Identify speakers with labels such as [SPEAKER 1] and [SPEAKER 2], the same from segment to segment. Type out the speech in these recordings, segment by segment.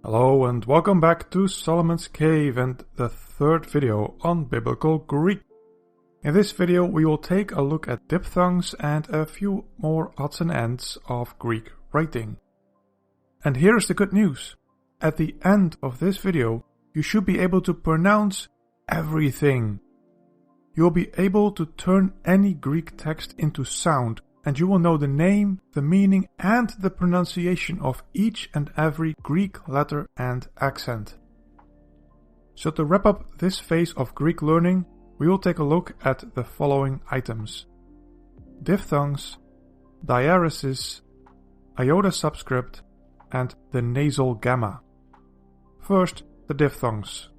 [SPEAKER 1] Hello and welcome back to Solomon's Cave and the third video on Biblical Greek. In this video we will take a look at diphthongs and a few more odds and ends of Greek writing. And here's the good news. At the end of this video you should be able to pronounce everything. You will be able to turn any Greek text into sound, and you will know the name, the meaning and the pronunciation of each and every Greek letter and accent. So to wrap up this phase of Greek learning, we will take a look at the following items: diphthongs, diaeresis, iota subscript and the nasal gamma. First, the diphthongs.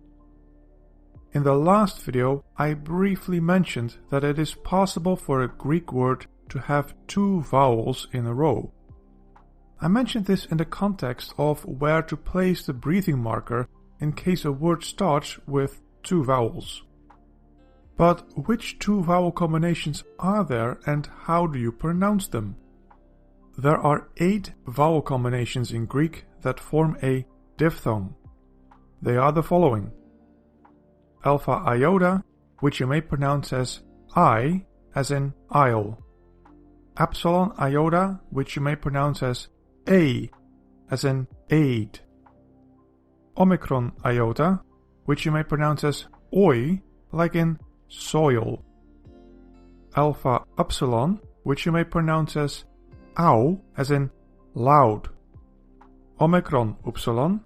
[SPEAKER 1] In the last video, I briefly mentioned that it is possible for a Greek word to have two vowels in a row. I mentioned this in the context of where to place the breathing marker in case a word starts with two vowels. But which two vowel combinations are there and how do you pronounce them? There are 8 vowel combinations in Greek that form a diphthong. They are the following: alpha iota, which you may pronounce as I, as in isle. Epsilon iota, which you may pronounce as A, as in aid. Omicron iota, which you may pronounce as Oi, like in soil. Alpha upsilon, which you may pronounce as Au, as in loud. Omicron upsilon,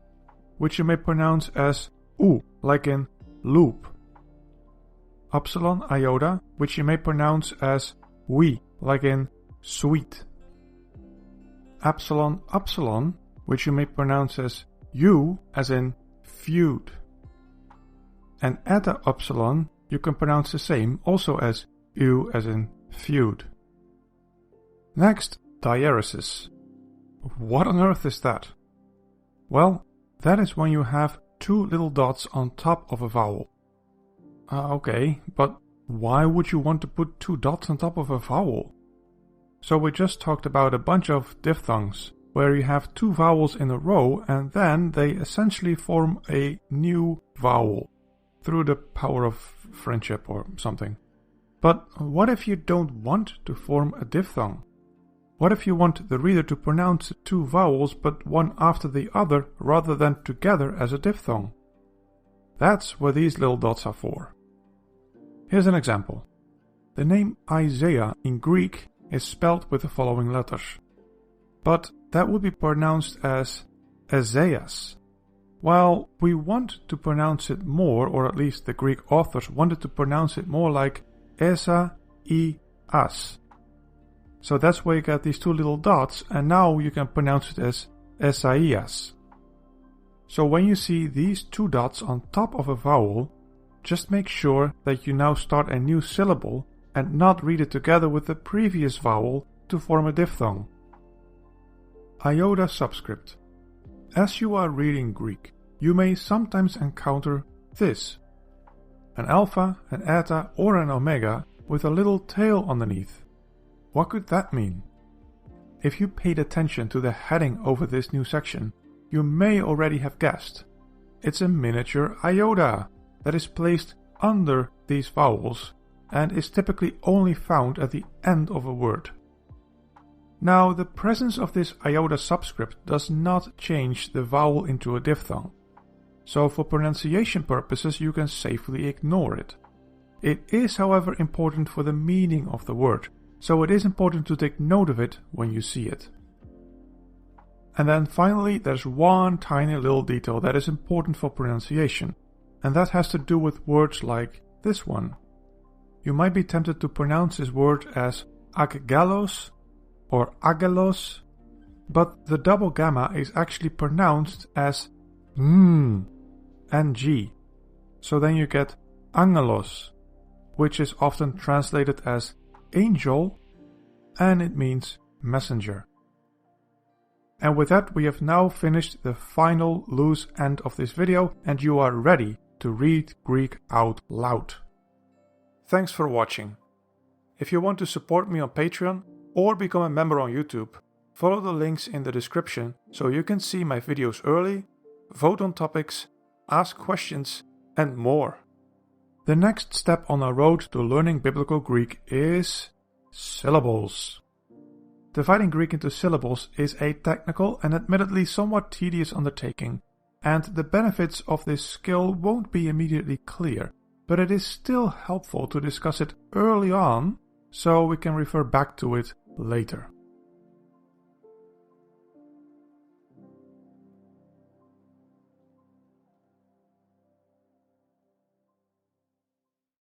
[SPEAKER 1] which you may pronounce as U, like in loop. Upsilon iota, which you may pronounce as we, like in sweet. Epsilon upsilon, which you may pronounce as you, as in feud. And eta upsilon, you can pronounce the same, also as you, as in feud. Next, diaeresis. What on earth is that? Well, that is when you have 2 little dots on top of a vowel. Okay, but why would you want to put 2 dots on top of a vowel? So we just talked about a bunch of diphthongs, where you have 2 vowels in a row and then they essentially form a new vowel through the power of friendship or something. But what if you don't want to form a diphthong? What if you want the reader to pronounce 2 vowels but one after the other rather than together as a diphthong? That's what these little dots are for. Here's an example. The name Isaiah in Greek is spelled with the following letters, but that would be pronounced as Esaias. While we want to pronounce it more, or at least the Greek authors wanted to pronounce it more like Esaias. So that's where you get these 2 little dots, and now you can pronounce it as Esaias. So when you see these 2 dots on top of a vowel, just make sure that you now start a new syllable and not read it together with the previous vowel to form a diphthong. Iota subscript. As you are reading Greek, you may sometimes encounter this: an alpha, an eta or an omega with a little tail underneath. What could that mean? If you paid attention to the heading over this new section, you may already have guessed. It's a miniature iota that is placed under these vowels and is typically only found at the end of a word. Now, the presence of this iota subscript does not change the vowel into a diphthong, so for pronunciation purposes you can safely ignore it. It is, however, important for the meaning of the word, so it is important to take note of it when you see it. And then finally, there's one tiny little detail that is important for pronunciation, and that has to do with words like this one. You might be tempted to pronounce this word as aggalos or agelos, but the double gamma is actually pronounced as ng. So then you get angelos, which is often translated as angel, and it means messenger. And with that, we have now finished the final loose end of this video, and you are ready to read Greek out loud. Thanks for watching. If you want to support me on Patreon or become a member on YouTube, follow the links in the description so you can see my videos early vote on topics, ask questions, and more. The next step on our road to learning Biblical Greek is syllables. Dividing Greek into syllables is a technical and admittedly somewhat tedious undertaking, and the benefits of this skill won't be immediately clear, but it is still helpful to discuss it early on so we can refer back to it later.